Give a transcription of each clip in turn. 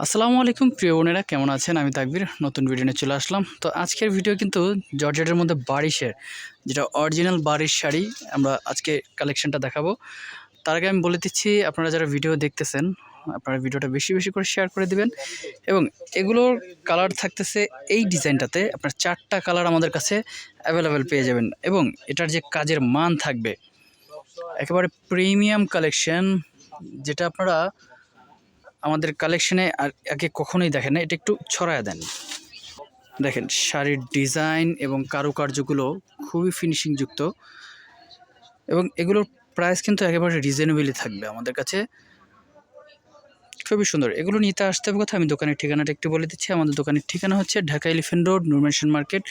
আসসালামু আলাইকুম প্রিয় বোনেরা, কেমন আছেন? আমি তাকবীর নতুন ভিডিও নিয়ে চলে আসলাম। তো আজকের ভিডিও কিন্তু জর্জেটের মধ্যে বারিশের, যেটা অরিজিনাল বারিশ শাড়ি আমরা আজকে কালেকশনটা দেখাবো। তার আগে আমি বলে দিচ্ছি, আপনারা যারা ভিডিও দেখতেছেন আপনারা ভিডিওটা বেশি বেশি করে শেয়ার করে দিবেন। এবং এগুলোর কালার থাকতেছে এই ডিজাইনটাতে আপনার 4টা কালার আমাদের কাছে অ্যাভেলেবেল পেয়ে যাবেন। এবং এটার যে কাজের মান থাকবে একেবারে প্রিমিয়াম কালেকশন, যেটা আপনারা আমাদের কালেকশনে আর আগে কখনোই দেখেন না। এটা একটু ছড়ায় দেন, দেখেন শাড়ির ডিজাইন এবং কারুকার্যগুলো খুবই ফিনিশিংযুক্ত এবং এগুলোর প্রাইস কিন্তু একেবারে রিজনেবলই থাকবে আমাদের কাছে। খুবই সুন্দর। এগুলো নিতে আসতে হবে কথা, আমি দোকানের ঠিকানাটা একটু বলে দিচ্ছি। আমাদের দোকানের ঠিকানা হচ্ছে ঢাকা এলিফ্যান্ট রোড, নূর মেনশন মার্কেট,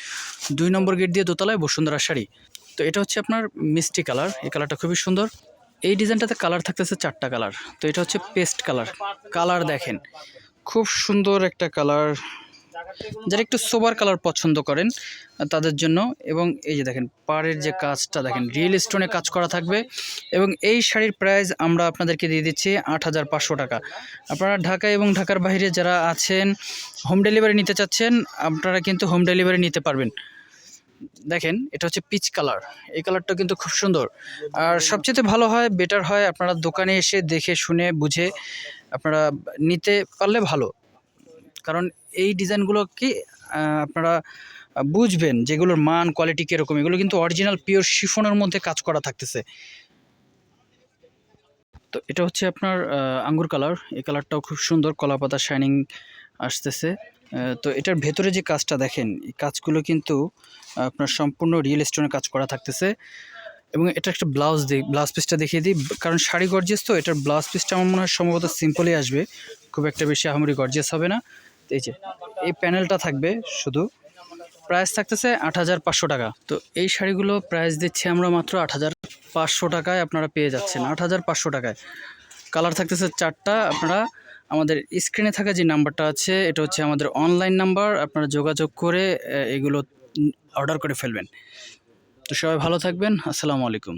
2 নম্বর গেট দিয়ে দোতলায়, বসুন্ধরা শাড়ি। তো এটা হচ্ছে আপনার মিষ্টি কালার, এই কালারটা খুবই সুন্দর। এই ডিজাইনটাতে কালার থাকতেছে 4টা কালার। তো এটা হচ্ছে পেস্ট কালার। কালার দেখেন খুব সুন্দর একটা কালার, যারা একটু সোবার কালার পছন্দ করেন তাদের জন্য। এবং এই যে দেখেন পাড়ের যে কাজটা দেখেন রিয়েল স্টোনে কাজ করা থাকবে। এবং এই শাড়ির প্রাইস আমরা আপনাদেরকে দিয়ে দিচ্ছি 8,500 টাকা। আপনারা ঢাকা এবং ঢাকার বাইরে যারা আছেন হোম ডেলিভারি নিতে চাচ্ছেন, আপনারা কিন্তু হোম ডেলিভারি নিতে পারবেন। দেখেন এটা হচ্ছে পিচ কালার, এই কালারটা কিন্তু খুব সুন্দর। আর সবচেয়ে ভালো হয়, বেটার হয় আপনারা দোকানে এসে দেখে শুনে বুঝে আপনারা নিতে পারলে ভালো। কারণ এই ডিজাইনগুলো কি আপনারা বুঝবেন যেগুলোর মান কোয়ালিটি কীরকম। এগুলো কিন্তু অরিজিনাল পিওর শিফনের মধ্যে কাজ করা থাকতেছে। তো এটা হচ্ছে আপনার আঙ্গুর কালার, এই কালারটাও খুব সুন্দর, কলাপাতা শাইনিং আসতেছে। তো এটার ভেতরে যে কাজটা দেখেন, এই কাজগুলো কিন্তু আপনার সম্পূর্ণ রিয়েল স্টোনের কাজ করা থাকতেছে। এবং এটা একটা ব্লাউজ পিসটা দেখিয়ে দিই, কারণ শাড়ি গর্জিয়াস, তো এটার ব্লাউজ পিসটা আমার মনে হয় সম্ভবত সিম্পলই আসবে, খুব একটা বেশি আহামরি গর্জিয়াস হবে না। এই যে এই প্যানেলটা থাকবে শুধু। প্রাইস থাকতেছে 8,500 টাকা। তো এই শাড়িগুলো প্রাইস দিচ্ছি আমরা মাত্র 8,500 টাকায়, আপনারা পেয়ে যাচ্ছেন 8,500 টাকায়। কালার থাকতেছে 4টা। আপনারা আমাদের স্ক্রিনে থাকা যে নাম্বারটা আছে, এটা হচ্ছে আমাদের অনলাইন নাম্বার, আপনারা যোগাযোগ করে এগুলো অর্ডার করে ফেলবেন। তো সবাই ভালো থাকবেন, আসসালামু আলাইকুম।